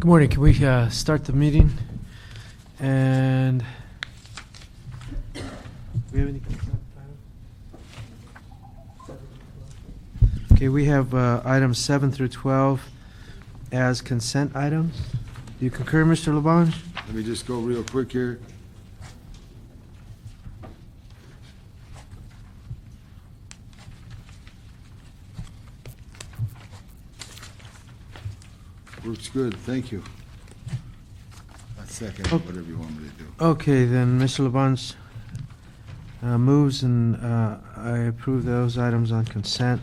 Good morning. Can we start the meeting? And we have any consent items? Okay, we have items 7 through 12 as consent items. Do you concur, Mr. Labange? Let me just go real quick here. Works good, thank you. A second, Oh. whatever you want me to do. Okay, then Mr. Labange moves, and I approve those items on consent.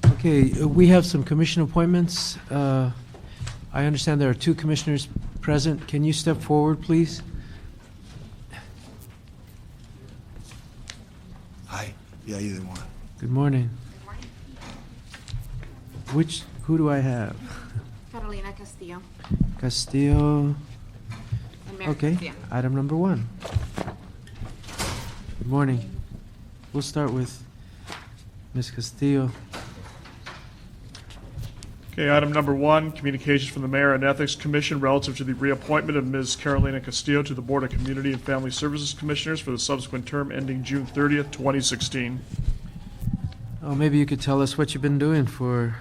Okay, we have some commission appointments. I understand there are 2 commissioners present. Can you step forward, please? Hi. Yeah, either one. Good morning. Who do I have? Carolina Castillo. Castillo. And Mary Okay, Castillo. item number 1. Good morning. We'll start with Ms. Castillo. Okay, item number 1, communications from the Mayor and Ethics Commission relative to the reappointment of Ms. Carolina Castillo to the Board of Community and Family Services Commissioners for the subsequent term ending June 30th, 2016. Oh, maybe you could tell us what you've been doing for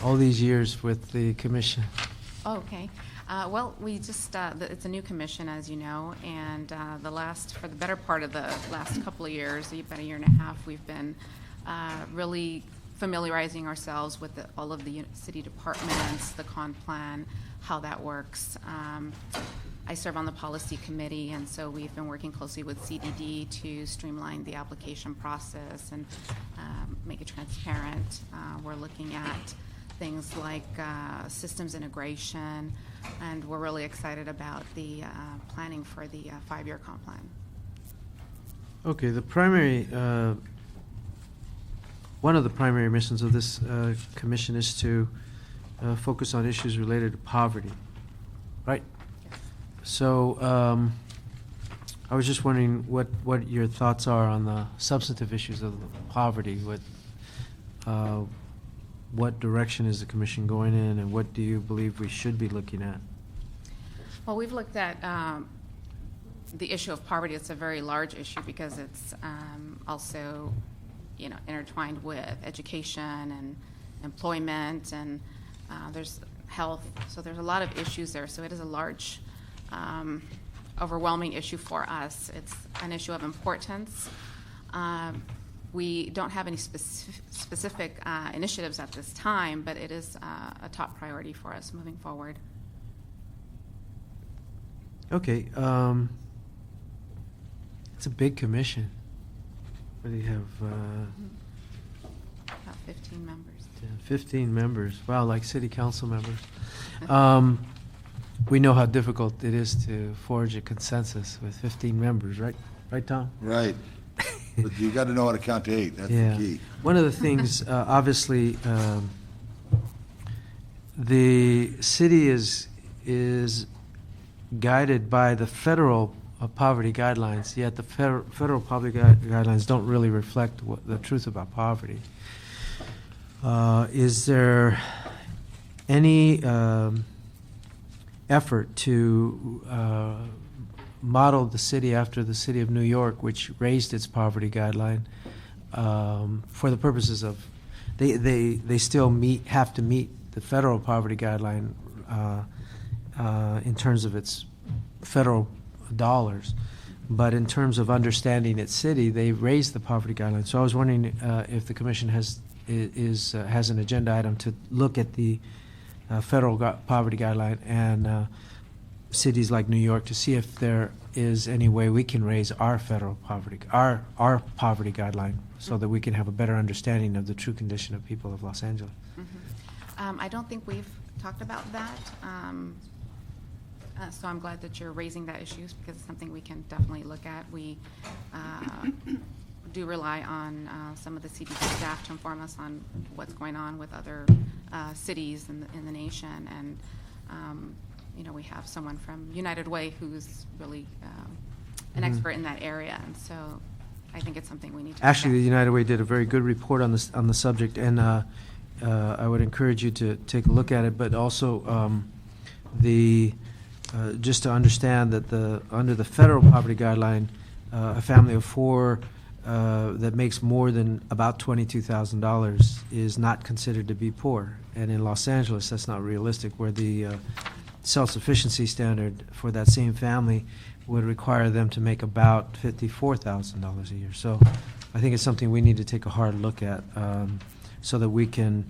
all these years with the commission. Oh, okay. Well, we just, it's a new commission, as you know, and for the better part of the last couple of years, about a year and a half, we've been really familiarizing ourselves with all of the city departments, the con plan, how that works. I serve on the policy committee, and so we've been working closely with CDD to streamline the application process and make it transparent. We're looking at things like systems integration, and we're really excited about the planning for the 5-year comp plan. Okay, one of the primary missions of this commission is to focus on issues related to poverty, right? Yes. So I was just wondering what your thoughts are on the substantive issues of poverty. What direction is the commission going in, and what do you believe we should be looking at? Well, we've looked at the issue of poverty. It's a very large issue because it's also, intertwined with education and employment, and there's health. So there's a lot of issues there. So it is a large, overwhelming issue for us. It's an issue of importance. We don't have any specific initiatives at this time, but it is a top priority for us moving forward. Okay, it's a big commission. What do you have? About 15 members. 15 members. Wow, like city council members. We know how difficult it is to forge a consensus with 15 members, right? Right, Tom? Right. But you got to know how to count to 8. That's Yeah. the key. One of the things, obviously, the city is guided by the federal poverty guidelines, yet the federal poverty guidelines don't really reflect the truth about poverty. Is there any effort to modeled the city after the city of New York, which raised its poverty guideline for the purposes of they still have to meet the federal poverty guideline in terms of its federal dollars, but in terms of understanding its city, they raised the poverty guideline. So I was wondering if the commission has an agenda item to look at the federal poverty guideline and cities like New York to see if there is any way we can raise our federal poverty, our poverty guideline, so that we can have a better understanding of the true condition of people of Los Angeles. Mm-hmm. I don't think we've talked about that, so I'm glad that you're raising that issue because it's something we can definitely look at. We do rely on some of the CDC staff to inform us on what's going on with other cities in the nation, and we have someone from United Way who's really an expert in that area, and so I think it's something we need to Actually, the look at. United Way did a very good report on the subject, and I would encourage you to take a look at it, but also just to understand that under the federal poverty guideline, a family of four that makes more than about $22,000 is not considered to be poor. And in Los Angeles, that's not realistic, where the self-sufficiency standard for that same family would require them to make about $54,000 a year. So I think it's something we need to take a hard look at, so that we can,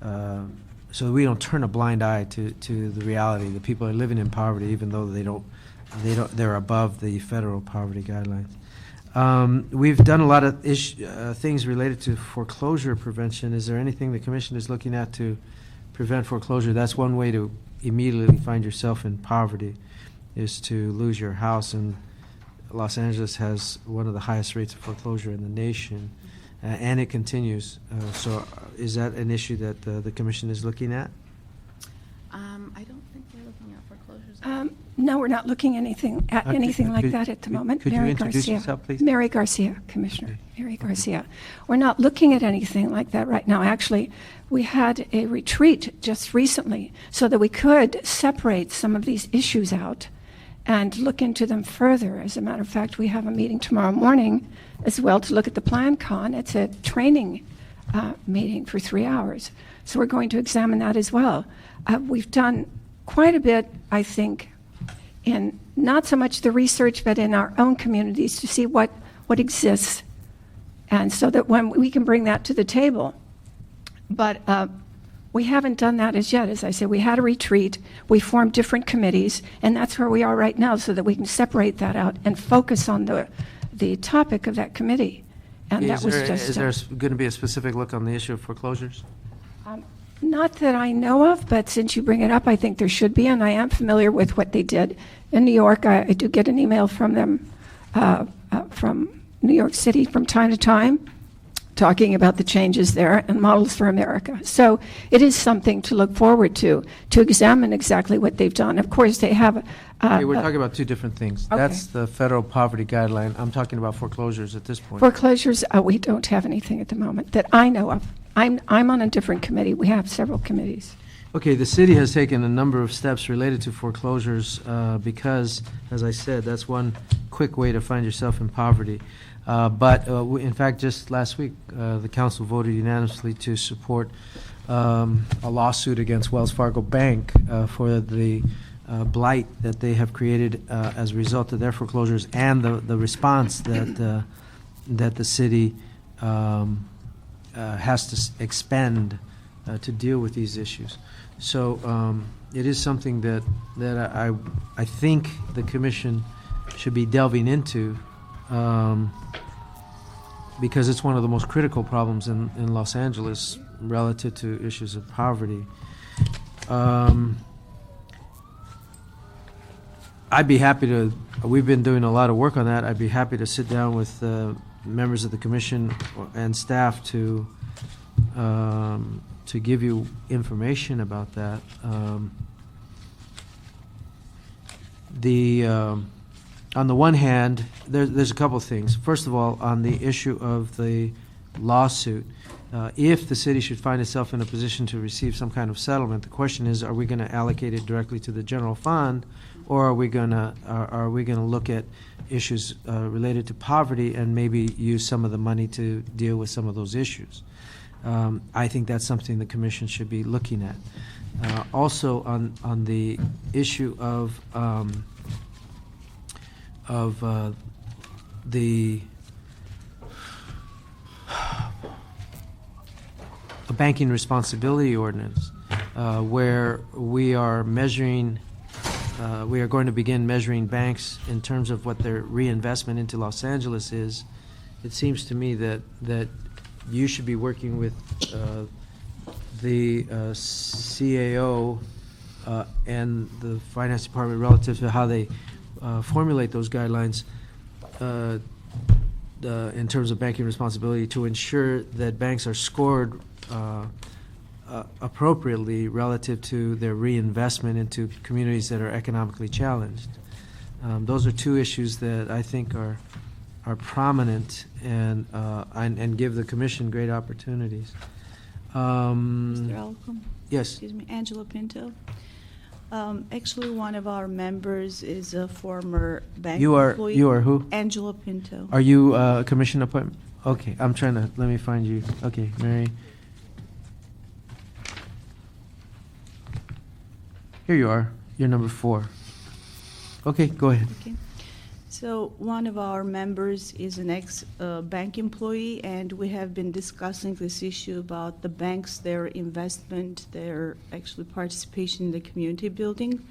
so that we don't turn a blind eye to the reality that people are living in poverty, even though they're above the federal poverty guidelines. We've done a lot of things related to foreclosure prevention. Is there anything the commission is looking at to prevent foreclosure? That's one way to immediately find yourself in poverty, is to lose your house. And Los Angeles has one of the highest rates of foreclosure in the nation, and it continues. So is that an issue that the commission is looking at? I don't think we're looking at foreclosures. No, we're not looking at anything like that at the moment. Could you Mary introduce Garcia. yourself, please? Mary Garcia, Commissioner. Mary Garcia. We're not looking at anything like that right now. Actually, we had a retreat just recently so that we could separate some of these issues out and look into them further. As a matter of fact, we have a meeting tomorrow morning as well to look at the Plan Con. It's a training meeting for 3 hours. So we're going to examine that as well. We've done quite a bit, I think, in not so much the research, but in our own communities to see what exists, and so that when we can bring that to the table. But we haven't done that as yet. As I said, we had a retreat, we formed different committees, and that's where we are right now, so that we can separate that out and focus on the topic of that committee. And that was just... Is there going to be a specific look on the issue of foreclosures? Not that I know of, but since you bring it up, I think there should be, and I am familiar with what they did in New York. I do get an email from them, from New York City from time to time, talking about the changes there and models for America. So it is something to look forward to examine exactly what they've done. Of course, they have... Okay, we're talking about two different things. Okay. That's the federal poverty guideline. I'm talking about foreclosures at this point. Foreclosures, we don't have anything at the moment that I know of. I'm on a different committee. We have several committees. Okay, the city has taken a number of steps related to foreclosures because, as I said, that's one quick way to find yourself in poverty. But in fact, just last week, the council voted unanimously to support a lawsuit against Wells Fargo Bank for the blight that they have created as a result of their foreclosures, and the response that the city has to expend to deal with these issues. So it is something that I think the commission should be delving into, because it's one of the most critical problems in Los Angeles relative to issues of poverty. I'd be happy to, we've been doing a lot of work on that. I'd be happy to sit down with members of the commission and staff to give you information about that. On the one hand, there's a couple of things. First of all, on the issue of the lawsuit, if the city should find itself in a position to receive some kind of settlement, the question is, are we going to allocate it directly to the general fund, or are we going to look at issues related to poverty and maybe use some of the money to deal with some of those issues? I think that's something the commission should be looking at. Also, on the issue of the banking responsibility ordinance, where we are measuring, we are going to begin measuring banks in terms of what their reinvestment into Los Angeles is. It seems to me that you should be working with the CAO and the finance department relative to how they formulate those guidelines in terms of banking responsibility, to ensure that banks are scored appropriately relative to their reinvestment into communities that are economically challenged. Those are two issues that I think are prominent and give the commission great opportunities. Mr. Alcom? Yes. Excuse me, Angela Pinto. Actually, one of our members is a former bank employee. You are who? Angela Pinto. Are you a commission appointment? Okay, I'm trying to, let me find you. Okay, Mary. Here you are. You're number 4. Okay, go ahead. Okay. So one of our members is an ex-bank employee, and we have been discussing this issue about the banks, their investment, their actually participation in the community building.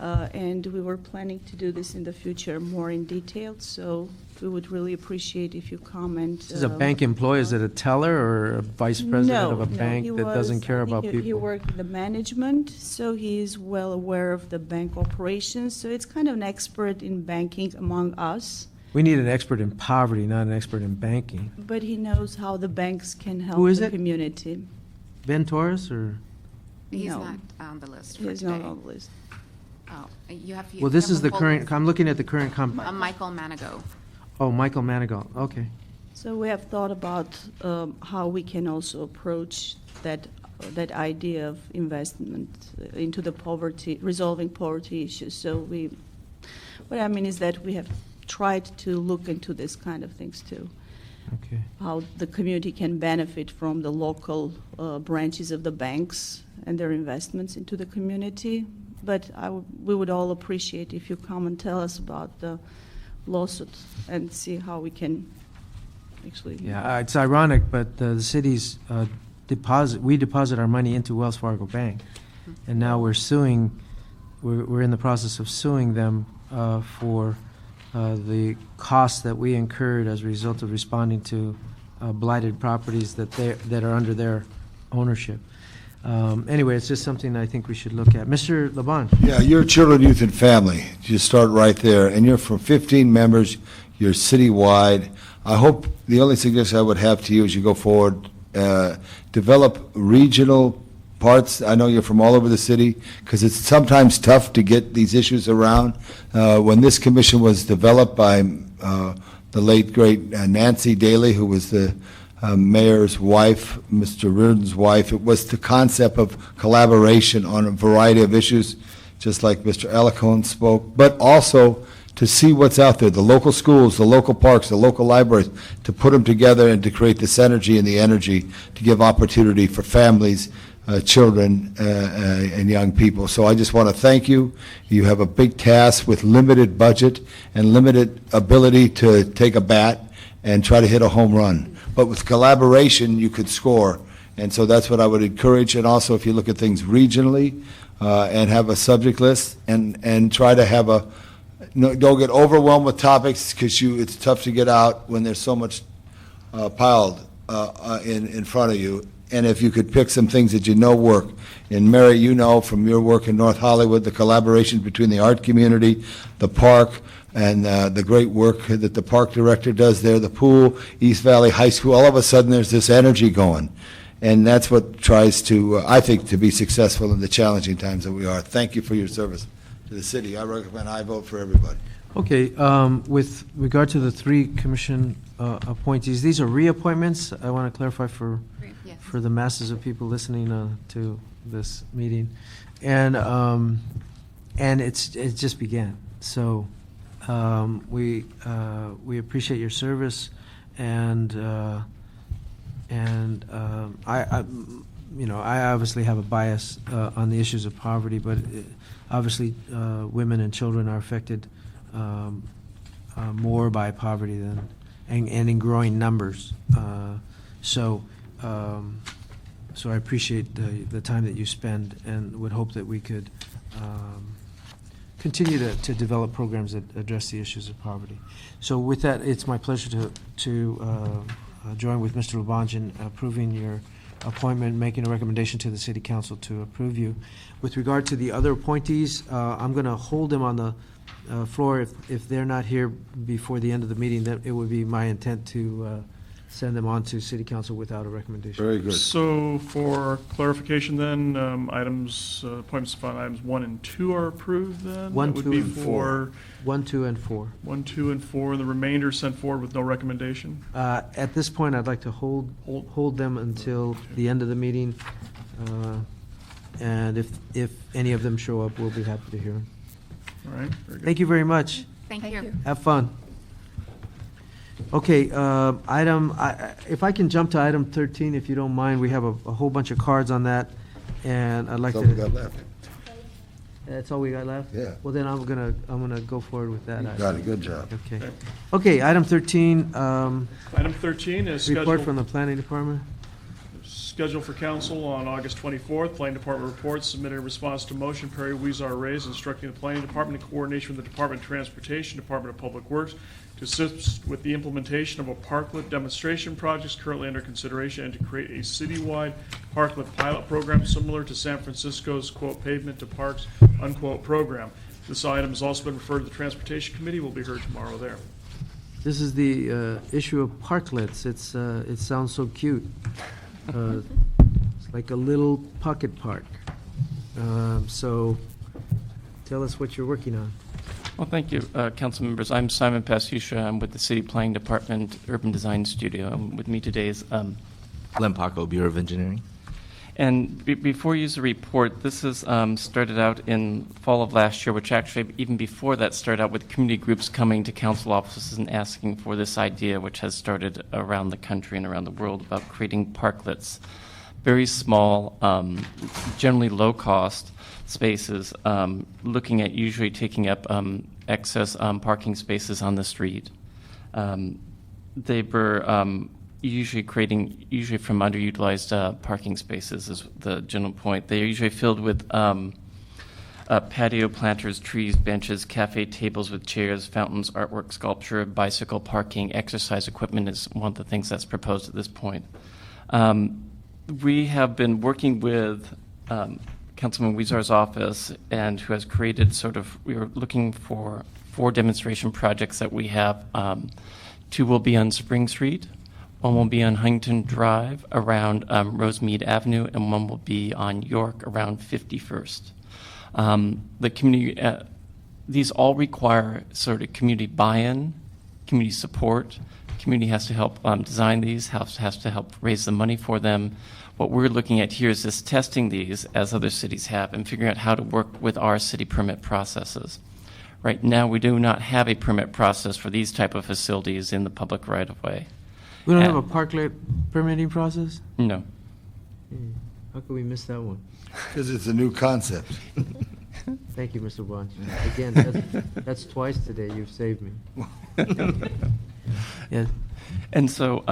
And we were planning to do this in the future more in detail, so we would really appreciate if you comment. This is a bank employee. Is it a teller or a vice president of a bank that doesn't care about people? He worked in the management, so he is well aware of the bank operations. So it's kind of an expert in banking among us. We need an expert in poverty, not an expert in banking. But he knows how the banks can help Who is the it? community. Ben Torres or? He's No. not on the list for He is today. not on the list. Oh, you have. Well, this you is have the a full current, list. I'm looking at the current Michael Manigo. Oh, Michael Manigal. Okay. So we have thought about how we can also approach that idea of investment into the poverty, resolving poverty issues. So what I mean is that we have tried to look into this kind of things too. Okay. How the community can benefit from the local branches of the banks and their investments into the community. But we would all appreciate if you come and tell us about the lawsuit and see how we can actually. Yeah, it's ironic, but the city's we deposit our money into Wells Fargo Bank, and now we're suing, we're in the process of suing them for the costs that we incurred as a result of responding to blighted properties that are under their ownership. Anyway, it's just something I think we should look at. Mr. Labange? Yeah, you're Children, Youth, and Family. You start right there, and you're from 15 members. You're citywide. I hope the only suggestion I would have to you as you go forward, develop regional parts. I know you're from all over the city, because it's sometimes tough to get these issues around. When this commission was developed by the late, great Nancy Daly, who was the mayor's wife, Mr. Reardon's wife, it was the concept of collaboration on a variety of issues, just like Mr. Alicone spoke, but also to see what's out there, the local schools, the local parks, the local libraries, to put them together and to create the synergy and the energy to give opportunity for families, children, and young people. So I just want to thank you. You have a big task with limited budget and limited ability to take a bat and try to hit a home run. But with collaboration, you could score. And so that's what I would encourage. And also, if you look at things regionally and have a subject list and try to have don't get overwhelmed with topics, because it's tough to get out when there's so much piled in front of you. And if you could pick some things that you know work. And Mary, you know from your work in North Hollywood, the collaboration between the art community, the park, and the great work that the park director does there, the pool, East Valley High School, all of a sudden there's this energy going. And that's what tries to, I think, to be successful in the challenging times that we are. Thank you for your service to the city. I recommend I vote for everybody. Okay, with regard to the 3 commission appointees, these are reappointments. I want to clarify for Yes. the masses of people listening to this meeting. And it just began. So we appreciate your service, and I obviously have a bias on the issues of poverty, but obviously women and children are affected more by poverty than and in growing numbers. So I appreciate the time that you spend, and would hope that we could continue to develop programs that address the issues of poverty. So with that, it's my pleasure to join with Mr. Labange in approving your appointment, making a recommendation to the City Council to approve you. With regard to the other appointees, I'm going to hold them on the floor. If they're not here before the end of the meeting, that it would be my intent to send them on to city council without a recommendation. Very good. So for clarification then, appointments upon items 1 and 2 are approved then? One, That would 2, be and for 1, 2, and 4. 1, 2, and 4, and the remainder sent forward with no recommendation? At this point, I'd like to hold them until the end of the meeting. And if any of them show up, we'll be happy to hear them. All right, very good. Thank you very much. Thank you. Have fun. Okay, if I can jump to item 13, if you don't mind, we have a whole bunch of cards on that, and I'd like That's all we to. got left. That's all we got left? Yeah. Well, then I'm gonna go forward with that. You got it, good job. Okay. Okay, item 13, Item 13 is report from the planning department. scheduled for council on August 24th. Planning Department reports submitted in response to motion Perry Weezer raised instructing the Planning Department in coordination with the Department of Transportation, Department of Public Works, to assist with the implementation of a parklet demonstration projects currently under consideration and to create a citywide parklet pilot program similar to San Francisco's quote pavement to parks unquote program. This item has also been referred to the Transportation Committee, will be heard tomorrow there. This is the issue of parklets. It sounds so cute. It's like a little pocket park. So tell us what you're working on. Well, thank you, council members. I'm Simon Passusha. I'm with the City Planning Department Urban Design Studio. And with me today is Len Paco, Bureau of Engineering. and before you use the report, this is started out in fall of last year, which actually even before that started out with community groups coming to council offices and asking for this idea, which has started around the country and around the world about creating parklets. Very small, generally low-cost spaces, looking at usually taking up excess parking spaces on the street. They were usually from underutilized parking spaces is the general point. They are usually filled with patio planters, trees, benches, cafe tables with chairs, fountains, artwork, sculpture, bicycle parking, exercise equipment is one of the things that's proposed at this point. We have been working with Councilman Weezar's office, and who has created we were looking for 4 demonstration projects that we have. 2 will be on Spring Street, 1 will be on Huntington Drive around Rosemead Avenue, and 1 will be on York around 51st. The community, these all require sort of community buy-in, community support. Community has to help design these, has to help raise the money for them. What we're looking at here is just testing these, as other cities have, and figuring out how to work with our city permit processes. Right now, we do not have a permit process for these type of facilities in the public right-of-way. We don't have a parklet permitting process? No. How could we miss that one? Because it's a new concept. Thank you, Mr. Blanch. Again, that's twice today you've saved me. Yeah. And so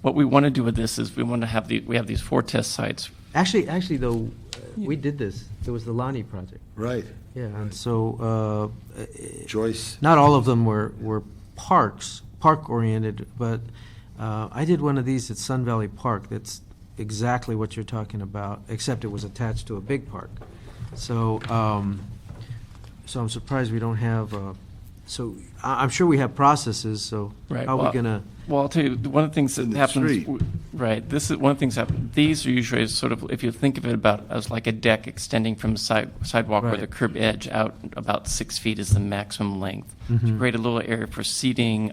what we want to do with this is we want to have we have these 4 test sites. Actually, though, we did this. It was the Lonnie project. Right. Yeah, and so Joyce. not all of them were park-oriented, but I did one of these at Sun Valley Park. That's exactly what you're talking about, except it was attached to a big park. So, so I'm surprised we don't have. So I'm sure we have processes. So Right. how are we gonna? Well, I'll tell you, one of the things that In the happens, street. right, this is one of the things that happen. These are usually sort of, if you think of it about as like a deck extending from the sidewalk where Right. the curb edge out about 6 feet is the maximum length. To Mhm. create a little area for seating,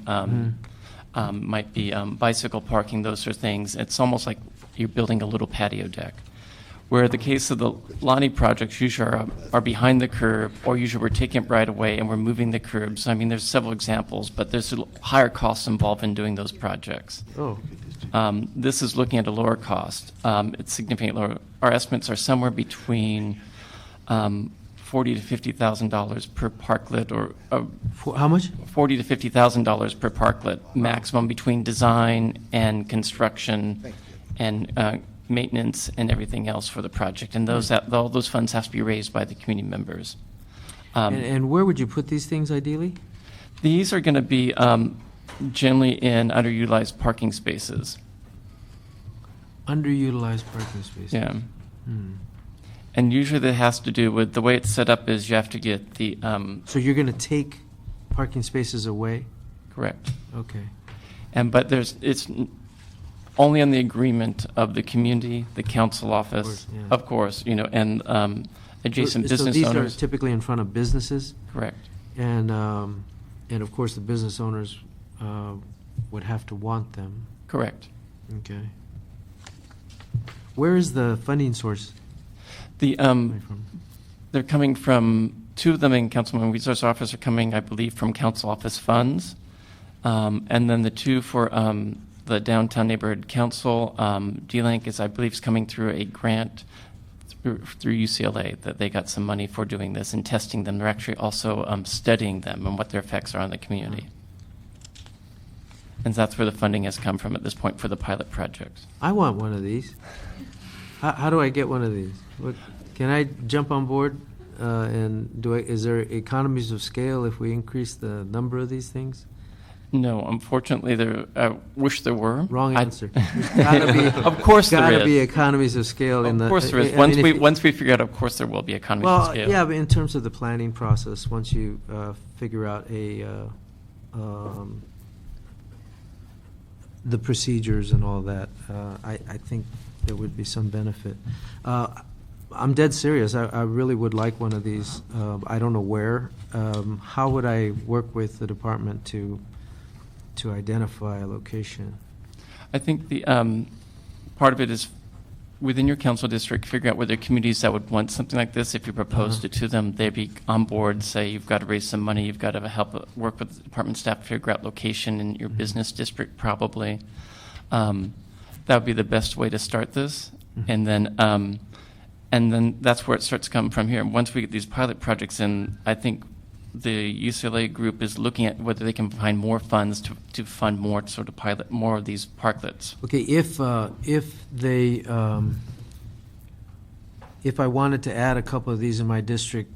might be bicycle parking, those sort of things. It's almost like you're building a little patio deck. Where the case of the Lonnie projects usually are behind the curb, or usually we're taking it right away and we're moving the curbs. I mean, there's several examples, but there's higher costs involved in doing those projects. Oh, This is looking at a lower cost. It's significantly lower. Our estimates are somewhere between $40,000 to $50,000 per parklet, or how much? $40,000 to $50,000 per parklet, maximum between design and construction and maintenance and everything else for the project. And all those funds have to be raised by the community members. And where would you put these things ideally? These are going to be generally in underutilized parking spaces. Underutilized parking spaces. Yeah. And usually that has to do with the way it's set up is you have to get the, So you're going to take parking spaces away? correct. Okay. But it's only on the agreement of the community, the council office, yeah. of course, and adjacent So business these owners. are typically in front of businesses, Correct. and of course, the business owners would have to want them. Correct. Okay. Where is the funding source The coming from? They're coming from, two of them in Councilman Resource Office are coming, I believe, from council office funds. And then the two for the Downtown Neighborhood Council, D-Link is, I believe, is coming through a grant through UCLA that they got some money for doing this and testing them. They're actually also studying them and what their effects are on the community. And that's where the funding has come from at this point for the pilot projects. I want one of these. How do I get one of these? Can I jump on board? And is there economies of scale if we increase the number of these things? No, unfortunately, I wish there were. Wrong answer. There's gotta be, Of course there gotta is. be economies of scale in the. Of course there is. I mean, if you- Once we figure out, of course there will be economies of Well, scale. yeah, but in terms of the planning process, once you figure out the procedures and all that, I think there would be some benefit. I'm dead serious. I really would like one of these. I don't know where. How would I work with the department to identify a location? I think the part of it is within your council district, figure out whether communities that would want something like this, if you proposed it to them, they'd be on board, say you've got to raise some money, you've got to work with the department staff to figure out location in your business district probably. That would be the best way to start this. And then that's where it starts to come from here. Once we get these pilot projects in, I think the UCLA group is looking at whether they can find more funds to fund more to sort of pilot more of these parklets. Okay, if I wanted to add a couple of these in my district,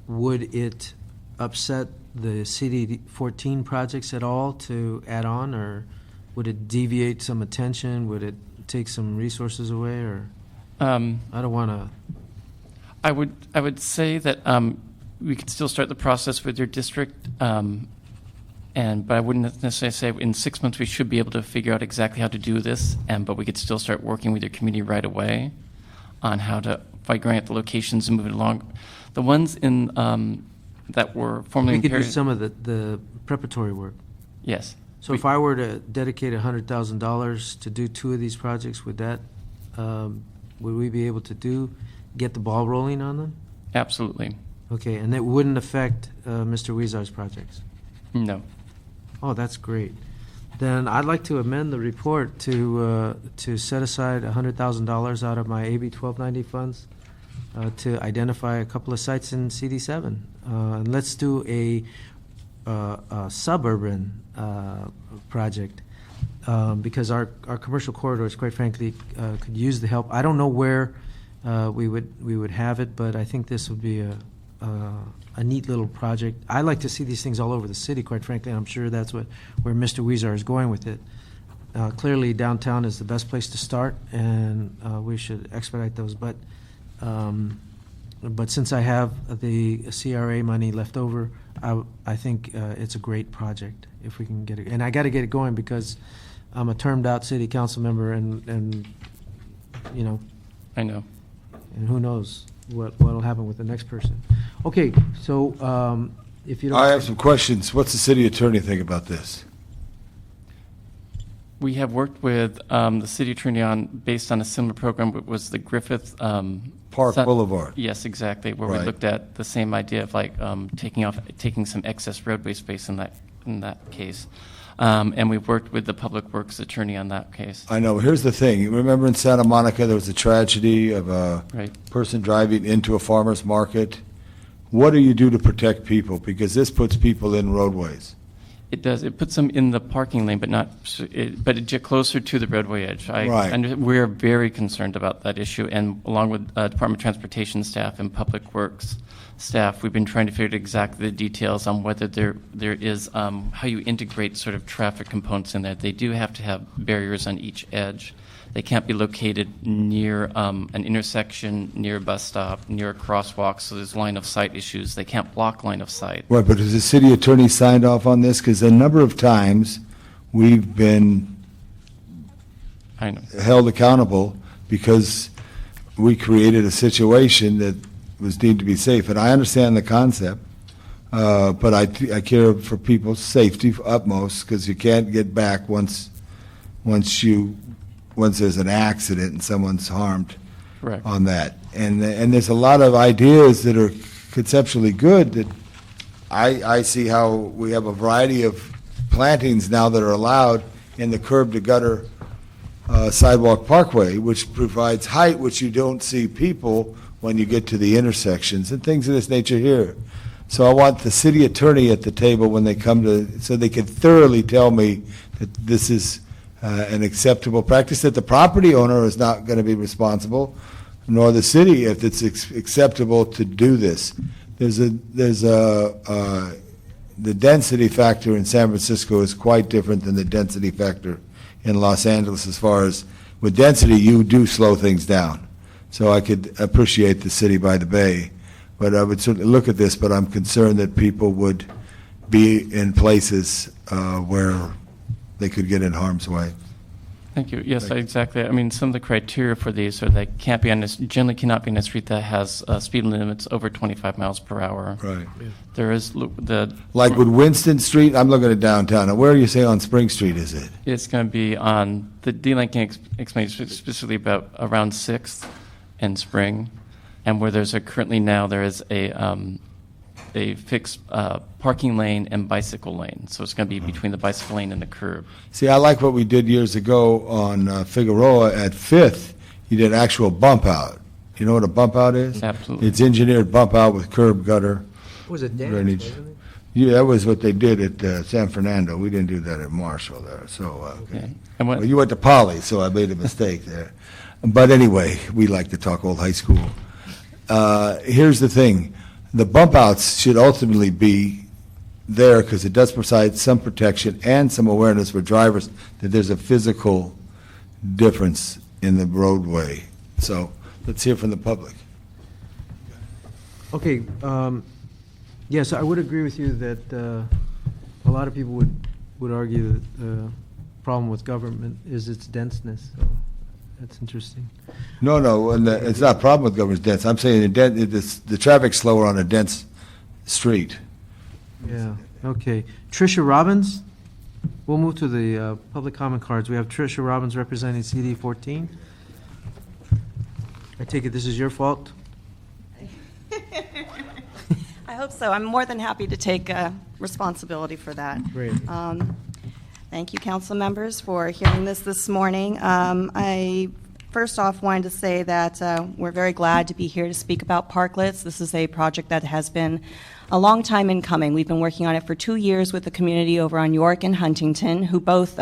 would it upset the CD14 projects at all to add on, or would it deviate some attention? Would it take some resources away, or I don't want to. I would say that we could still start the process with your district, but I wouldn't necessarily say in 6 months we should be able to figure out exactly how to do this, but we could still start working with your community right away on how to figuring out the locations and moving along. The ones in that were formerly We could do impaired. some of the preparatory work. Yes. So if I were to dedicate $100,000 to do two of these projects, would we be able to get the ball rolling on them? Absolutely. Okay, and it wouldn't affect Mr. Weezar's projects? No. Oh, that's great. Then I'd like to amend the report to set aside $100,000 out of my AB 1290 funds to identify a couple of sites in CD7. And let's do a suburban project because our commercial corridors, quite frankly, could use the help. I don't know where we would have it, but I think this would be a neat little project. I like to see these things all over the city, quite frankly, and I'm sure that's where Mr. Weezar is going with it. Clearly, downtown is the best place to start, and we should expedite those. But since I have the CRA money left over, I think it's a great project if we can get it. And I got to get it going because I'm a termed out city council member, and you know. I know. And who knows what'll happen with the next person. Okay, so if you don't. I have some questions. What's the city attorney think about this? We have worked with the city attorney based on a similar program, which was the Griffith Park Boulevard. Yes, exactly, where Right. we looked at the same idea of like taking some excess roadway space in that case, and we've worked with the Public Works attorney on that case. I know. Here's the thing. Remember in Santa Monica, there was a tragedy of a Right. person driving into a farmer's market? What do you do to protect people? Because this puts people in roadways. It does. It puts them in the parking lane, but closer to the roadway edge. Right. And we're very concerned about that issue. And along with Department of Transportation staff and Public Works staff, we've been trying to figure out exactly the details on whether there is how you integrate sort of traffic components in there. They do have to have barriers on each edge They can't be located near an intersection, near a bus stop, near a crosswalk, so there's line of sight issues. They can't block line of sight. Right, but has the city attorney signed off on this? Because a number of times, we've been I know. held accountable because we created a situation that was deemed to be safe. And I understand the concept, but I care for people's safety utmost, because you can't get back once there's an accident and someone's harmed Correct. on that. And there's a lot of ideas that are conceptually good that I see how we have a variety of plantings now that are allowed in the curb to gutter sidewalk parkway, which provides height, which you don't see people when you get to the intersections and things of this nature here. So I want the city attorney at the table when they come to, so they can thoroughly tell me that this is an acceptable practice, that the property owner is not going to be responsible, nor the city, if it's acceptable to do this. The density factor in San Francisco is quite different than the density factor in Los Angeles, as far as with density, you do slow things down. So I could appreciate the city by the bay, but I would certainly look at this, but I'm concerned that people would be in places where they could get in harm's way. Thank you. Yes, exactly. I mean, some of the criteria for these are they can't be on this, generally cannot be in a street that has speed limits over 25 miles per hour. Right. There is the Like with Winston Street, I'm looking at downtown. Now, where do you say on Spring Street is it? It's going to be on the D-Line can explain specifically about around 6th and Spring, and where there's currently now there is a fixed parking lane and bicycle lane. So it's going to be between the bicycle lane and the curb. See, I like what we did years ago on Figueroa at 5th. You did actual bump out. You know what a bump out is? Absolutely. It's engineered bump out with curb gutter. Was it Drainage. damaged, wasn't it? Yeah, that was what they did at San Fernando. We didn't do that at Marshall there, so, okay. Okay. And what, Well, you went to Poly, so I made a mistake there. But anyway, we like to talk old high school. Here's the thing. The bump outs should ultimately be there because it does provide some protection and some awareness for drivers that there's a physical difference in the roadway. So let's hear from the public. Okay, yes, I would agree with you that a lot of people would argue that the problem with government is its denseness. So that's interesting. No, and it's not a problem with government's dense. I'm saying the traffic's slower on a dense street. Yeah, okay. Tricia Robbins, we'll move to the public comment cards. We have Tricia Robbins representing CD 14. I take it this is your fault? I hope so. I'm more than happy to take responsibility for that. Great. Thank you, council members, for hearing this morning. I first off wanted to say that we're very glad to be here to speak about parklets. This is a project that has been a long time in coming. We've been working on it for 2 years with the community over on York and Huntington, who both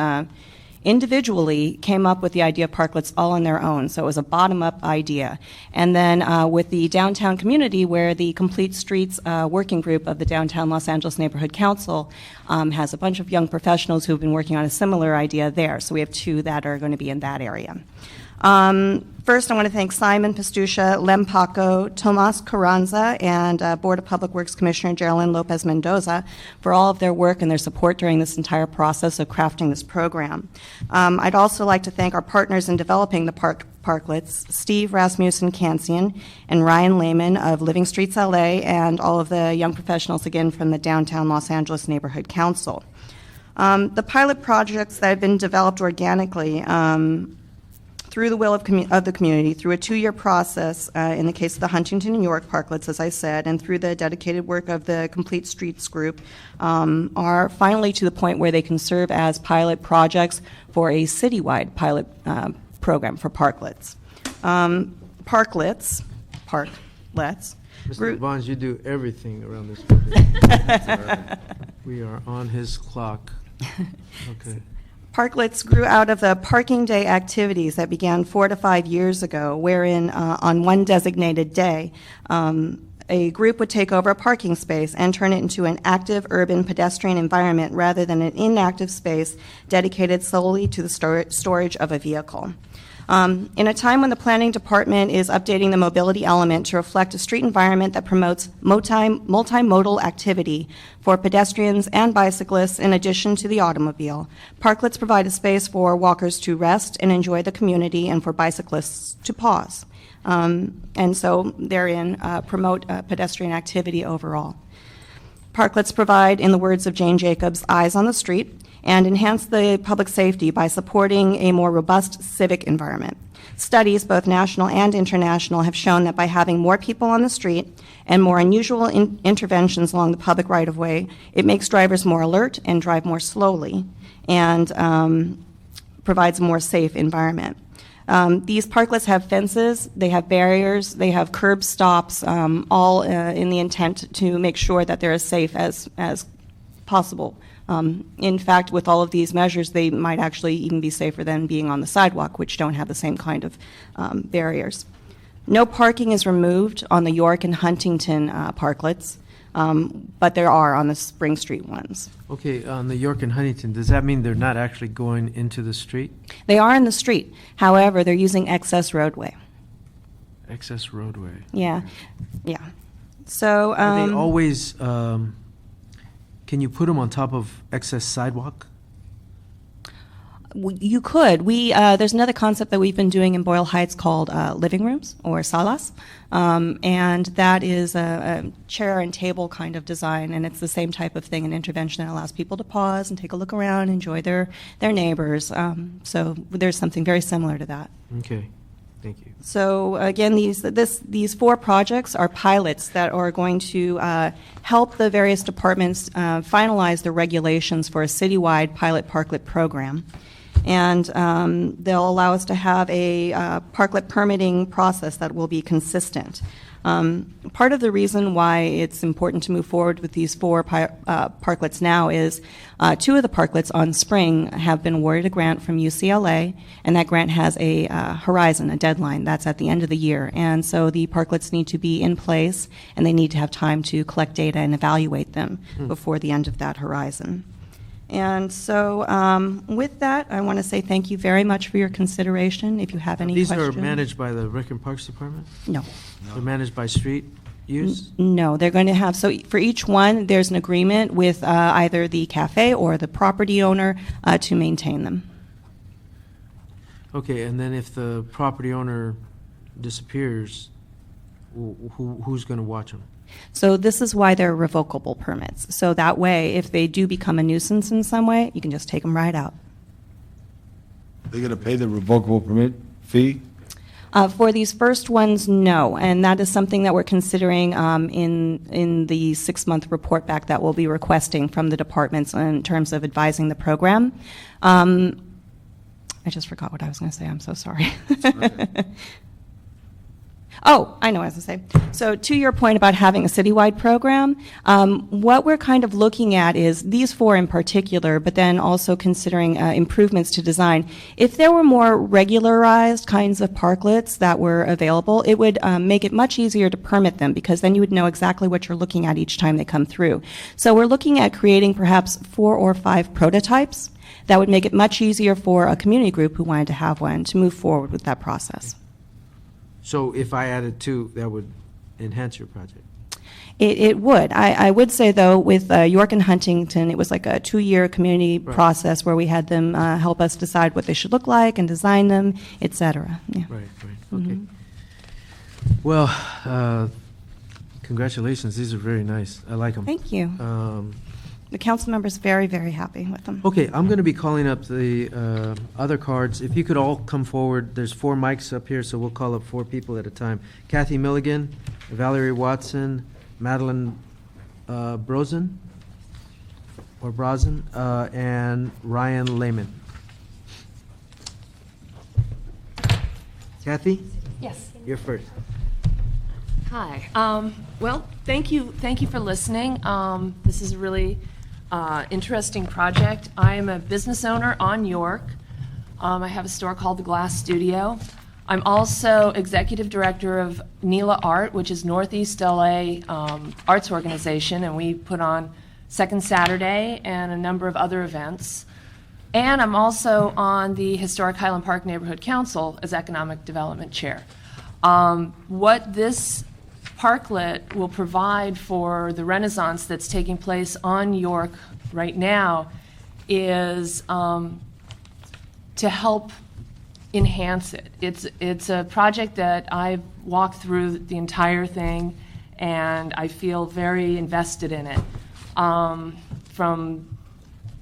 individually came up with the idea of parklets all on their own. So it was a bottom-up idea. And then with the downtown community, where the Complete Streets working group of the Downtown Los Angeles Neighborhood Council has a bunch of young professionals who've been working on a similar idea there. So we have 2 that are going to be in that area. First, I want to thank Simon Pastucha, Lem Paco, Tomas Carranza, and Board of Public Works Commissioner Geraldine Lopez Mendoza for all of their work and their support during this entire process of crafting this program. I'd also like to thank our partners in developing the parklets, Steve Rasmussen Kansian and Ryan Lehman of Living Streets LA, and all of the young professionals, again, from the Downtown Los Angeles Neighborhood Council. The pilot projects that have been developed organically through the will of the community, through a 2-year process, in the case of the Huntington and York parklets, as I said, and through the dedicated work of the Complete Streets group, are finally to the point where they can serve as pilot projects for a citywide pilot program for parklets. Parklets. Mr. Bonds, you do everything around this building. We are on his clock. Okay. Parklets grew out of the parking day activities that began 4 to 5 years ago, wherein on one designated day, a group would take over a parking space and turn it into an active urban pedestrian environment rather than an inactive space dedicated solely to the storage of a vehicle. In a time when the planning department is updating the mobility element to reflect a street environment that promotes multimodal activity for pedestrians and bicyclists in addition to the automobile, parklets provide a space for walkers to rest and enjoy the community and for bicyclists to pause. And so therein promote pedestrian activity overall. Parklets provide, in the words of Jane Jacobs, eyes on the street, and enhance the public safety by supporting a more robust civic environment. Studies, both national and international, have shown that by having more people on the street and more unusual interventions along the public right-of-way, it makes drivers more alert and drive more slowly, and provides a more safe environment. These parklets have fences, they have barriers, they have curb stops, all in the intent to make sure that they're as safe as possible. In fact, with all of these measures, they might actually even be safer than being on the sidewalk, which don't have the same kind of barriers. No parking is removed on the York and Huntington parklets, but there are on the Spring Street ones. Okay, on the York and Huntington, does that mean they're not actually going into the street? They are in the street. However, they're using excess roadway. Excess roadway. Yeah, yeah. So Are they always, can you put them on top of excess sidewalk? you could. There's another concept that we've been doing in Boyle Heights called living rooms or salas, and that is a chair and table kind of design, and it's the same type of thing, an intervention that allows people to pause and take a look around, enjoy their neighbors. So there's something very similar to that. Okay, thank you. So again, these four projects are pilots that are going to help the various departments finalize the regulations for a citywide pilot parklet program. And they'll allow us to have a parklet permitting process that will be consistent. Part of the reason why it's important to move forward with these four parklets now is two of the parklets on Spring have been awarded a grant from UCLA, and that grant has a horizon, a deadline. That's at the end of the year. And so the parklets need to be in place, and they need to have time to collect data and evaluate them before the end of that horizon. And so with that, I want to say thank you very much for your consideration. If you have any questions. These are managed by the Rec and Parks Department? No. They're managed by street use? No, they're going to have, so for each one, there's an agreement with either the cafe or the property owner to maintain them. Okay, and then if the property owner disappears, who's going to watch them? So this is why they're revocable permits. So that way, if they do become a nuisance in some way, you can just take them right out. They're going to pay the revocable permit fee? For these first ones, no, and that is something that we're considering in the 6-month report back that we'll be requesting from the departments in terms of advising the program. I just forgot what I was going to say. I'm so sorry. Okay. Oh, I know what I was going to say. So to your point about having a citywide program, what we're kind of looking at is these four in particular, but then also considering improvements to design. If there were more regularized kinds of parklets that were available, it would make it much easier to permit them, because then you would know exactly what you're looking at each time they come through. So we're looking at creating perhaps 4 or 5 prototypes that would make it much easier for a community group who wanted to have one to move forward with that process. So if I added 2, that would enhance your project? It would. I would say, though, with York and Huntington, it was like a 2-year community process where we had them help us decide what they should look like and design them, et cetera. Yeah. Right, okay. Well, congratulations. These are very nice. I like them. Thank you. The council member's very, very happy with them. Okay, I'm going to be calling up the other cards. If you could all come forward, there's 4 mics up here, so we'll call up 4 people at a time. Kathy Milligan, Valerie Watson, Madeline Brozin, and Ryan Lehman. Kathy? Yes. You're first. Hi. Well, thank you for listening. This is a really interesting project. I am a business owner on York. I have a store called The Glass Studio. I'm also executive director of Neela Art, which is Northeast LA arts organization, and we put on Second Saturday and a number of other events. And I'm also on the Historic Highland Park Neighborhood Council as Economic Development Chair. What this parklet will provide for the renaissance that's taking place on York right now is to help enhance it. It's a project that I've walked through the entire thing, and I feel very invested in it. From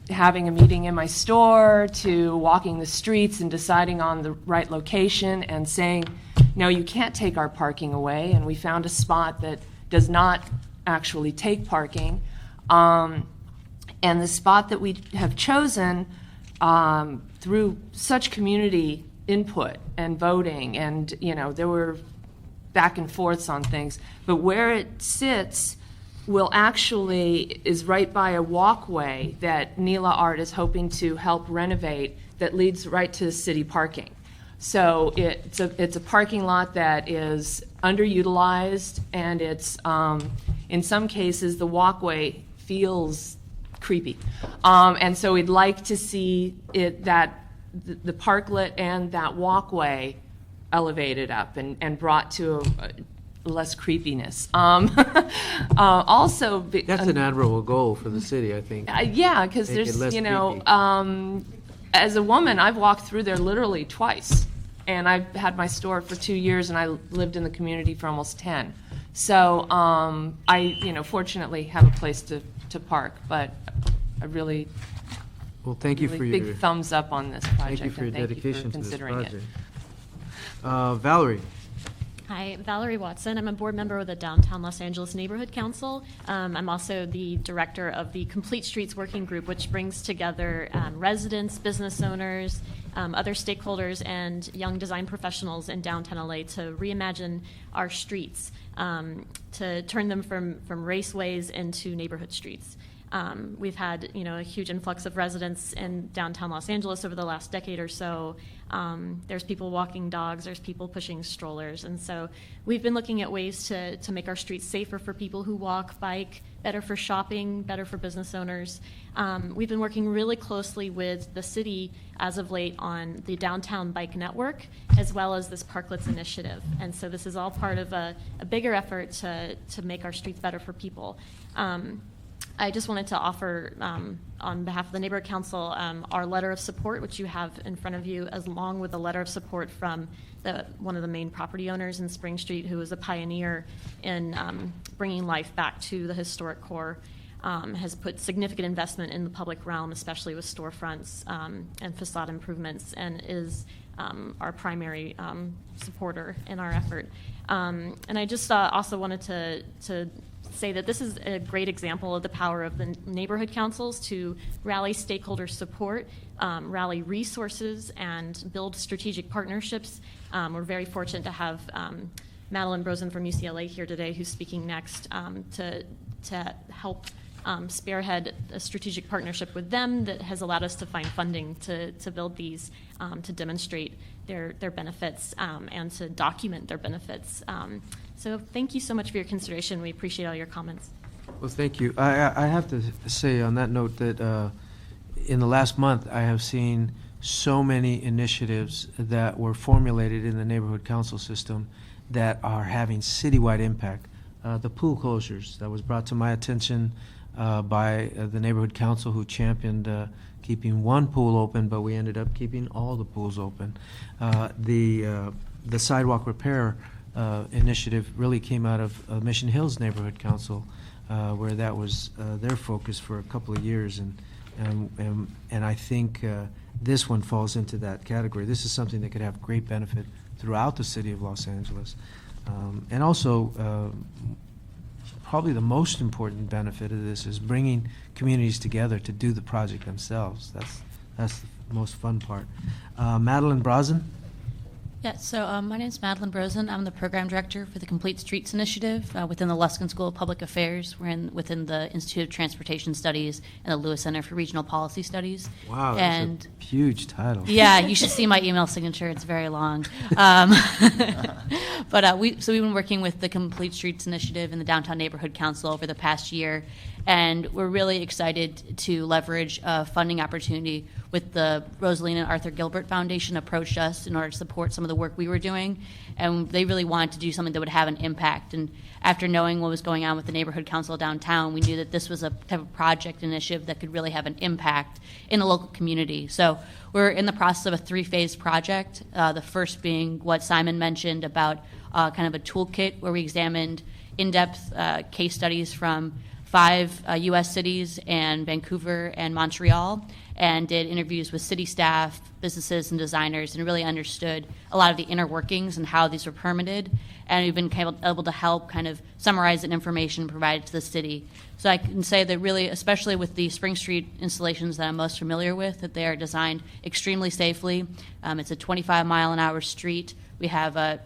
having a meeting in my store to walking the streets and deciding on the right location and saying, no, you can't take our parking away, and we found a spot that does not actually take parking. And the spot that we have chosen through such community input and voting, and there were back and forths on things, but where it sits is right by a walkway that Neela Art is hoping to help renovate that leads right to city parking. So it's a parking lot that is underutilized, and it's in some cases the walkway feels creepy, and so we'd like to see the parklet and that walkway elevated up and brought to less creepiness. Also, That's an admirable goal for the city, I think. yeah, because Make it there's less as a woman, I've walked through there literally twice, and I've had my store for 2 years, and I lived in the community for almost 10. So I fortunately have a place to park, but I really Well, thank you for your big thumbs up on this project. thank you for your and dedication to this considering project. Valerie. Hi, Valerie Watson. I'm a board member of the Downtown Los Angeles Neighborhood Council. I'm also the director of the Complete Streets Working Group, which brings together residents, business owners, other stakeholders, and young design professionals in downtown LA to reimagine our streets, to turn them from raceways into neighborhood streets. We've had, a huge influx of residents in downtown Los Angeles over the last decade or so. There's people walking dogs, there's people pushing strollers, and so we've been looking at ways to make our streets safer for people who walk, bike, better for shopping, better for business owners. We've been working really closely with the city as of late on the Downtown Bike Network, as well as this Parklets initiative, and so this is all part of a bigger effort to make our streets better for people. I just wanted to offer, on behalf of the Neighborhood Council, our letter of support, which you have in front of you, along with a letter of support from one of the main property owners in Spring Street, who is a pioneer in bringing life back to the historic core, has put significant investment in the public realm, especially with storefronts and facade improvements, and is our primary supporter in our effort. And I just also wanted to say that this is a great example of the power of the neighborhood councils to rally stakeholder support, rally resources, and build strategic partnerships. We're very fortunate to have Madeline Brosen from UCLA here today, who's speaking next, to help spearhead a strategic partnership with them that has allowed us to find funding to build these, to demonstrate their benefits and to document their benefits. So thank you so much for your consideration. We appreciate all your comments. Well, thank you. I have to say on that note that in the last month, I have seen so many initiatives that were formulated in the neighborhood council system that are having citywide impact. The pool closures that was brought to my attention by the neighborhood council, who championed keeping one pool open, but we ended up keeping all the pools open. The sidewalk repair initiative really came out of Mission Hills Neighborhood Council, where that was their focus for a couple of years, and I think this one falls into that category. This is something that could have great benefit throughout the city of Los Angeles, and also probably the most important benefit of this is bringing communities together to do the project themselves. That's the most fun part. Madeline Brosen. Yeah, so my name is Madeline Brosen. I'm the program director for the Complete Streets Initiative within the Luskin School of Public Affairs. We're within the Institute of Transportation Studies and the Lewis Center for Regional Policy Studies. Wow, that's a huge title. Yeah, you should see my email signature. It's very long. But we've been working with the Complete Streets Initiative and the Downtown Neighborhood Council over the past year, And we're really excited to leverage a funding opportunity with the Rosaline and Arthur Gilbert Foundation approached us in order to support some of the work we were doing. And they really wanted to do something that would have an impact. And after knowing what was going on with the neighborhood council downtown, we knew that this was a type of project initiative that could really have an impact in the local community. So we're in the process of a 3-phase project, the first being what Simon mentioned about kind of a toolkit where we examined in-depth case studies from 5 U.S. cities and Vancouver and Montreal, and did interviews with city staff, businesses, and designers, and really understood a lot of the inner workings and how these were permitted. And we've been able to help kind of summarize that information provided to the city. So I can say that really, especially with the Spring Street installations that I'm most familiar with, that they are designed extremely safely. It's a 25-mile-an-hour street. We have a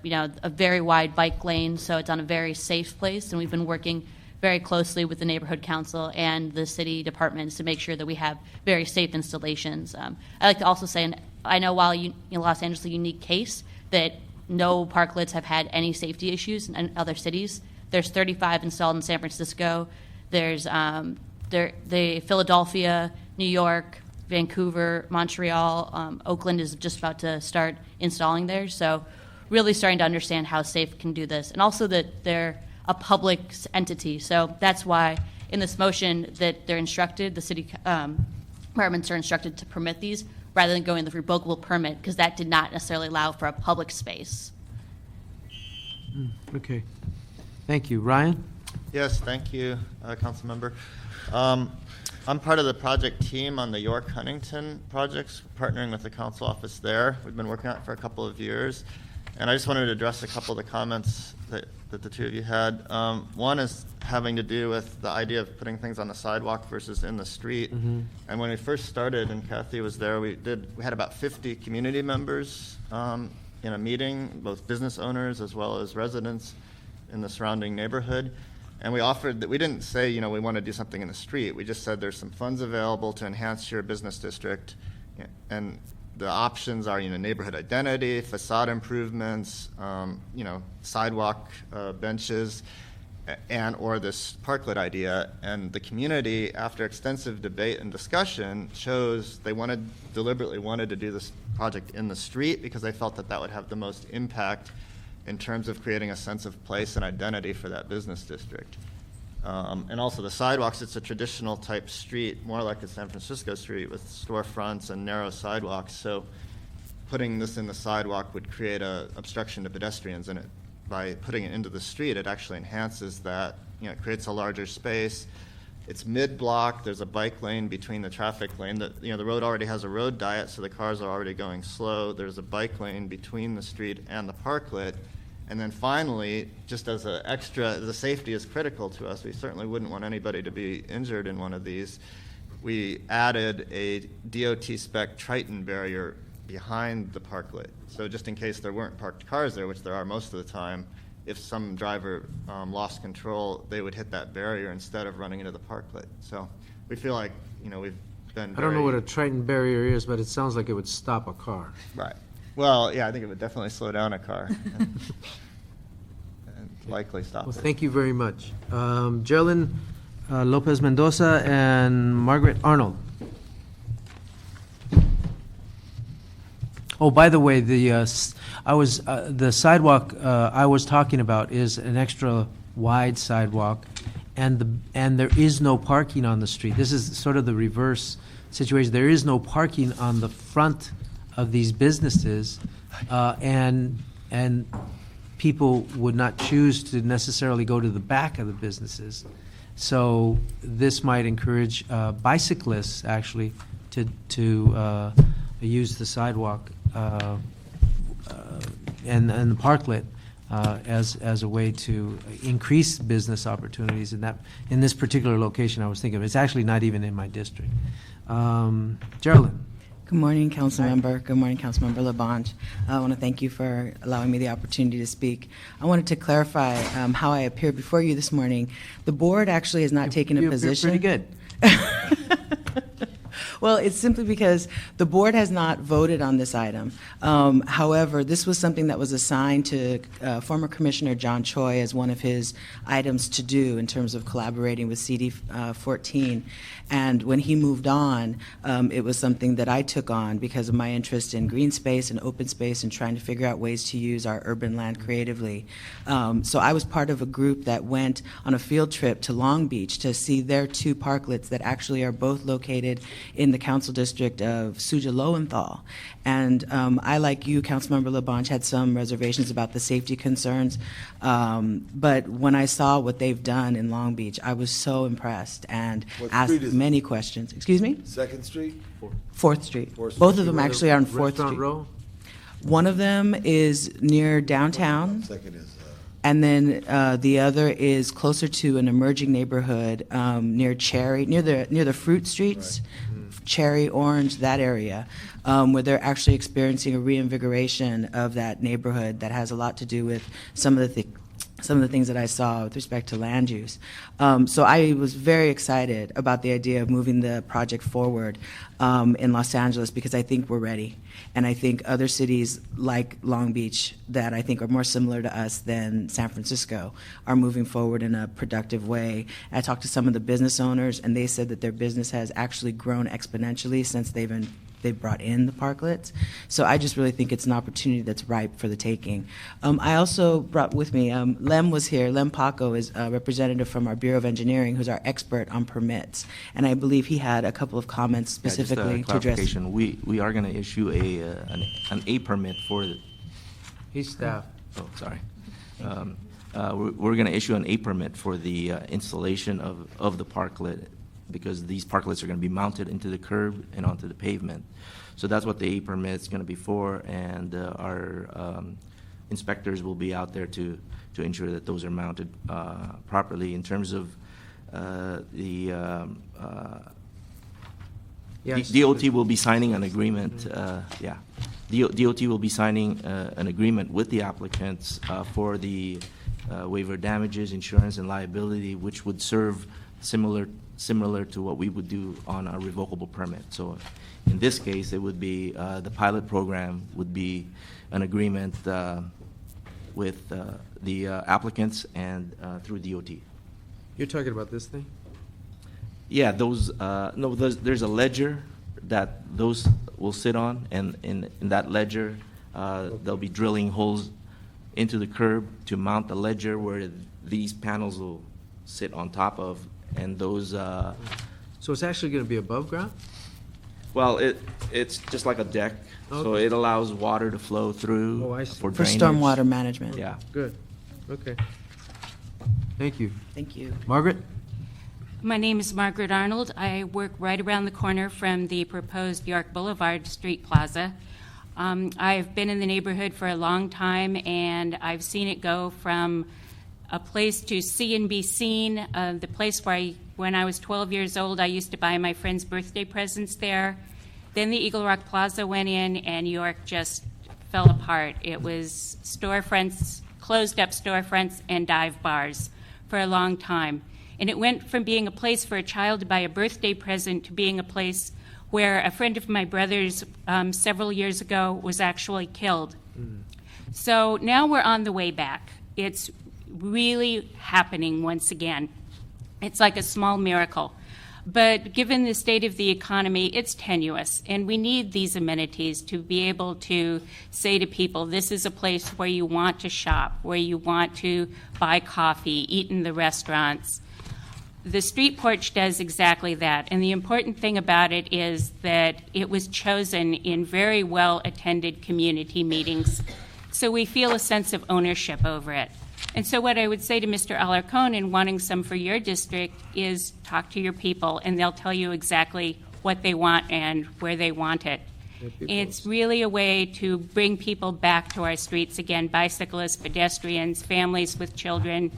very wide bike lane, so it's on a very safe place, and we've been working very closely with the neighborhood council and the city departments to make sure that we have very safe installations. I like to also say, and I know while Los Angeles is a unique case, that no parklets have had any safety issues in other cities. There's 35 installed in San Francisco. There's the Philadelphia, New York, Vancouver, Montreal, Oakland is just about to start installing there. So really starting to understand how safe can do this, and also that they're a public entity. So that's why in this motion that they're instructed, the city departments are instructed to permit these rather than going the revocable permit, because that did not necessarily allow for a public space. Okay. Thank you. Ryan? Yes, thank you, Council Member. I'm part of the project team on the York Huntington projects, partnering with the council office there. We've been working on it for a couple of years. And I just wanted to address a couple of the comments that the two of you had. One is having to do with the idea of putting things on the sidewalk versus in the street. Mm-hmm. And when we first started, and Kathy was there, we had about 50 community members in a meeting, both business owners as well as residents in the surrounding neighborhood. And we offered that we didn't say, we want to do something in the street. We just said there's some funds available to enhance your business district, and the options are, neighborhood identity, facade improvements, sidewalk benches, or this parklet idea. And the community, after extensive debate and discussion, chose they deliberately wanted to do this project in the street because they felt that would have the most impact in terms of creating a sense of place and identity for that business district. And also the sidewalks, it's a traditional type street, more like a San Francisco street with storefronts and narrow sidewalks. So putting this in the sidewalk would create an obstruction to pedestrians, and by putting it into the street, it actually enhances that. It creates a larger space. It's mid-block. There's a bike lane between the traffic lane. The road already has a road diet, so the cars are already going slow. There's a bike lane between the street and the parklet. And then finally, just as an extra, the safety is critical to us. We certainly wouldn't want anybody to be injured in one of these. We added a DOT spec Triton barrier behind the parklet. So just in case there weren't parked cars there, which there are most of the time, if some driver lost control, they would hit that barrier instead of running into the parklet. So we feel like, we've been I don't know what a Triton barrier is, but it sounds like it would stop a car. Right. Well, yeah, I think it would definitely slow down a car and likely stop it. Thank you very much. Geraldine Lopez Mendoza and Margaret Arnold. Oh, by the way, the sidewalk I was talking about is an extra wide sidewalk, and there is no parking on the street. This is sort of the reverse situation. There is no parking on the front of these businesses, and people would not choose to necessarily go to the back of the businesses. So this might encourage bicyclists actually to use the sidewalk and the parklet as a way to increase business opportunities in this particular location I was thinking of. It's actually not even in my district. Geraldine. Good morning, Councilmember. Good morning, Councilmember LaBonge. I want to thank you for allowing me the opportunity to speak. I wanted to clarify how I appeared before you this morning. The board actually has not taken a position. You're pretty good. Well, it's simply because the board has not voted on this item. However, this was something that was assigned to former Commissioner John Choi as one of his items to do in terms of collaborating with CD 14. And when he moved on, it was something that I took on because of my interest in green space and open space and trying to figure out ways to use our urban land creatively. So I was part of a group that went on a field trip to Long Beach to see their two parklets that actually are both located in the council district of Suja Lowenthal. And I, like you, Councilmember LaBonge, had some reservations about the safety concerns. But when I saw what they've done in Long Beach, I was so impressed and What asked street is it? many questions. Excuse me? 2nd Street? 4th Street. Fourth Both Street. of them actually are on 4th Restaurant Street. Row? One of them is near downtown. Second is, And then the other is closer to an emerging neighborhood near Cherry, near the fruit streets, Cherry, Orange, that area, where they're actually experiencing a reinvigoration of that neighborhood that has a lot to do with some of the things that I saw with respect to land use. So I was very excited about the idea of moving the project forward in Los Angeles because I think we're ready. And I think other cities like Long Beach that I think are more similar to us than San Francisco are moving forward in a productive way. I talked to some of the business owners, and they said that their business has actually grown exponentially since they've brought in the parklets. So I just really think it's an opportunity that's ripe for the taking. I also brought with me, Lem was here. Lem Paco is a representative from our Bureau of Engineering who's our expert on permits. And I believe he had a couple of comments specifically to address. Clarification. We are going to issue an A permit for the... He's staff. Oh, sorry. We're going to issue an A permit for the installation of the parklet because these parklets are going to be mounted into the curb and onto the pavement. So that's what the A permit is going to be for, and our inspectors will be out there to ensure that those are mounted properly. In terms of DOT will be signing an agreement. DOT will be signing an agreement with the applicants for the waiver of damages, insurance, and liability, which would serve similar to what we would do on a revocable permit. So in this case, it would be the pilot program would be an agreement with the applicants and through DOT. You're talking about this thing? Yeah, there's a ledger that those will sit on, and in that ledger, they'll be drilling holes into the curb to mount the ledger where these panels will sit on top of, and those... So it's actually going to be above ground? Well, it's just like a deck, so it allows water to flow through for drainage. Stormwater management. Yeah. Good. Okay. Thank you. Thank you. Margaret? My name is Margaret Arnold. I work right around the corner from the proposed York Boulevard Street Plaza. I've been in the neighborhood for a long time, and I've seen it go from a place to see and be seen, the place where when I was 12 years old, I used to buy my friends' birthday presents there. Then the Eagle Rock Plaza went in, and York just fell apart. It was storefronts, closed-up storefronts, and dive bars for a long time. And it went from being a place for a child to buy a birthday present to being a place where a friend of my brother's several years ago was actually killed. So now we're on the way back. It's really happening once again. It's like a small miracle. But given the state of the economy, it's tenuous, and we need these amenities to be able to say to people, this is a place where you want to shop, where you want to buy coffee, eat in the restaurants. The street porch does exactly that, and the important thing about it is that it was chosen in very well-attended community meetings, so we feel a sense of ownership over it. And so what I would say to Mr. Alarcon in wanting some for your district is talk to your people, and they'll tell you exactly what they want and where they want it. It's really a way to bring people back to our streets again, bicyclists, pedestrians, families with children.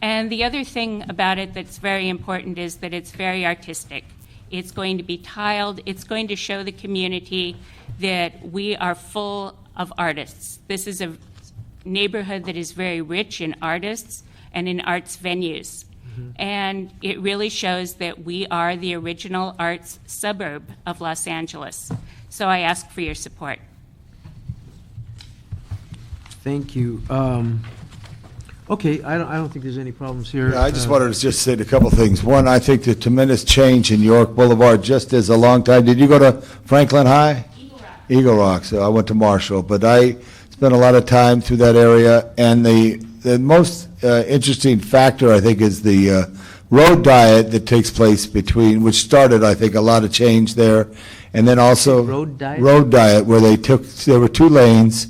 And the other thing about it that's very important is that it's very artistic. It's going to be tiled. It's going to show the community that we are full of artists. This is a neighborhood that is very rich in artists and in arts venues. And it really shows that we are the original arts suburb of Los Angeles. So I ask for your support. Thank you. Okay, I don't think there's any problems here. Yeah, I just wanted to just say a couple things. One, I think the tremendous change in York Boulevard just as a long time. Did you go to Franklin High? Eagle Rock. So I went to Marshall, but I spent a lot of time through that area. And the most interesting factor, I think, is the road diet that takes place between, which started, I think, a lot of change there. And then also Road diet? Road diet, where there were 2 lanes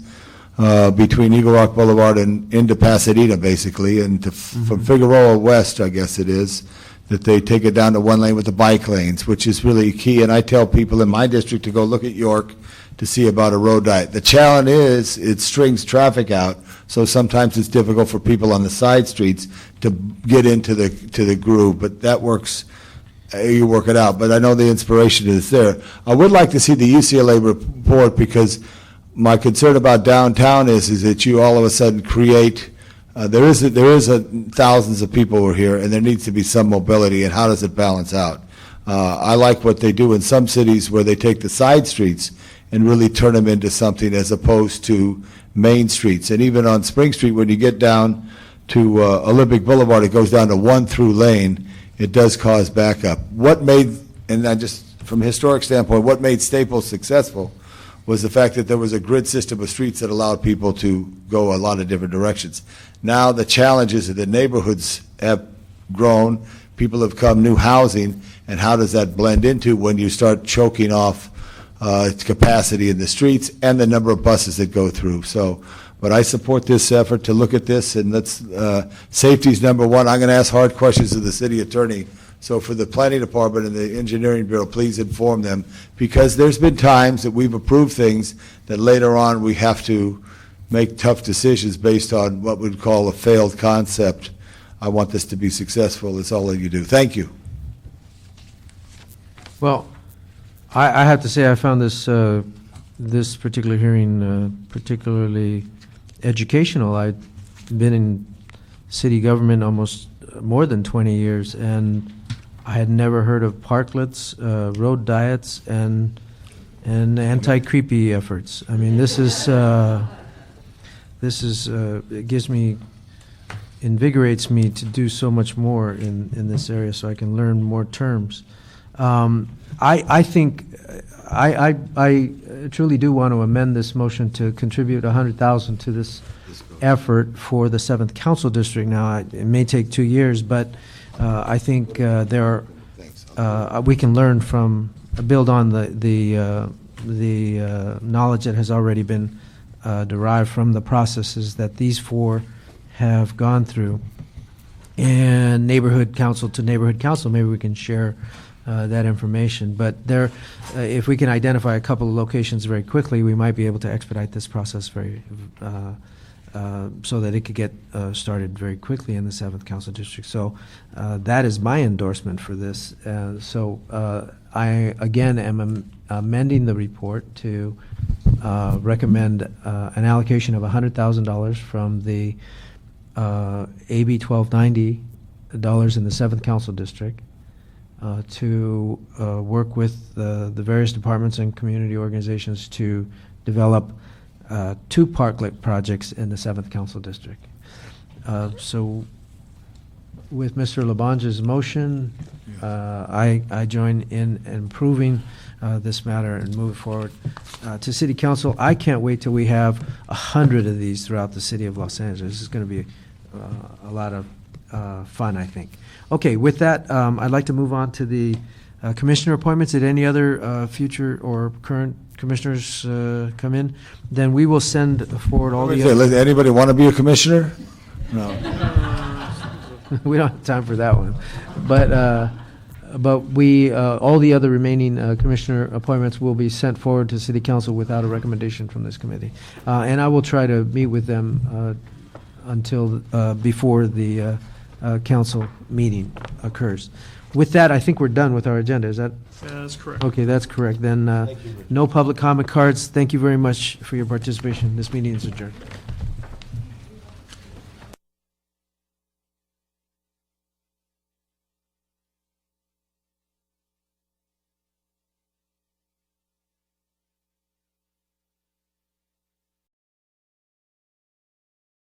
between Eagle Rock Boulevard and into Pasadena, basically, and from Figueroa West, I guess it is, that they take it down to 1 lane with the bike lanes, which is really key. And I tell people in my district to go look at York to see about a road diet. The challenge is it strings traffic out, so sometimes it's difficult for people on the side streets to get into the groove, but that works. You work it out, but I know the inspiration is there. I would like to see the UCLA report, because my concern about downtown is that you all of a sudden create, there is thousands of people who are here, and there needs to be some mobility, and how does it balance out? I like what they do in some cities where they take the side streets and really turn them into something as opposed to main streets. And even on Spring Street, when you get down to Olympic Boulevard, it goes down to 1 through lane. It does cause backup. What made, and I just, from a historic standpoint, what made Staples successful was the fact that there was a grid system of streets that allowed people to go a lot of different directions. Now the challenge is that the neighborhoods have grown, people have come, new housing, and how does that blend into when you start choking off capacity in the streets and the number of buses that go through. So, but I support this effort to look at this, and let's, safety's number one. I'm going to ask hard questions of the city attorney. So for the planning department and the engineering bureau, please inform them, because there's been times that we've approved things that later on we have to make tough decisions based on what we'd call a failed concept. I want this to be successful. That's all that you do. Thank you. Well, I have to say I found this this particular hearing particularly educational. I've been in city government almost more than 20 years, and I had never heard of parklets, road diets, and anti-creepy efforts. I mean, this is it gives me, invigorates me to do so much more in this area, so I can learn more terms. I think I truly do want to amend this motion to contribute $100,000 to this effort for the 7th Council District. Now, it may take 2 years, but I think we can learn from, build on the knowledge that has already been derived from the processes that these 4 have gone through. And neighborhood council to neighborhood council, maybe we can share that information. But there, if we can identify a couple of locations very quickly, we might be able to expedite this process very so that it could get started very quickly in the 7th Council District. So that is my endorsement for this. So I, again, am amending the report to recommend an allocation of $100,000 from the AB 1290 dollars in the 7th Council District to work with the various departments and community organizations to develop 2 parklet projects in the 7th Council District. So with Mr. Labange's motion, I join in improving this matter and move forward to City Council. I can't wait till we have 100 of these throughout the city of Los Angeles. This is going to be a lot of fun, I think. Okay, with that, I'd like to move on to the commissioner appointments. Did any other future or current commissioners come in? Then we will send forward all the other... Anybody want to be a commissioner? No. We don't have time for that one. But we, all the other remaining commissioner appointments will be sent forward to City Council without a recommendation from this committee. And I will try to meet with them until before the council meeting occurs. With that, I think we're done with our agenda. Is that? Yeah, that's correct. Okay, that's correct. Then no public comment cards. Thank you very much for your participation. This meeting is adjourned.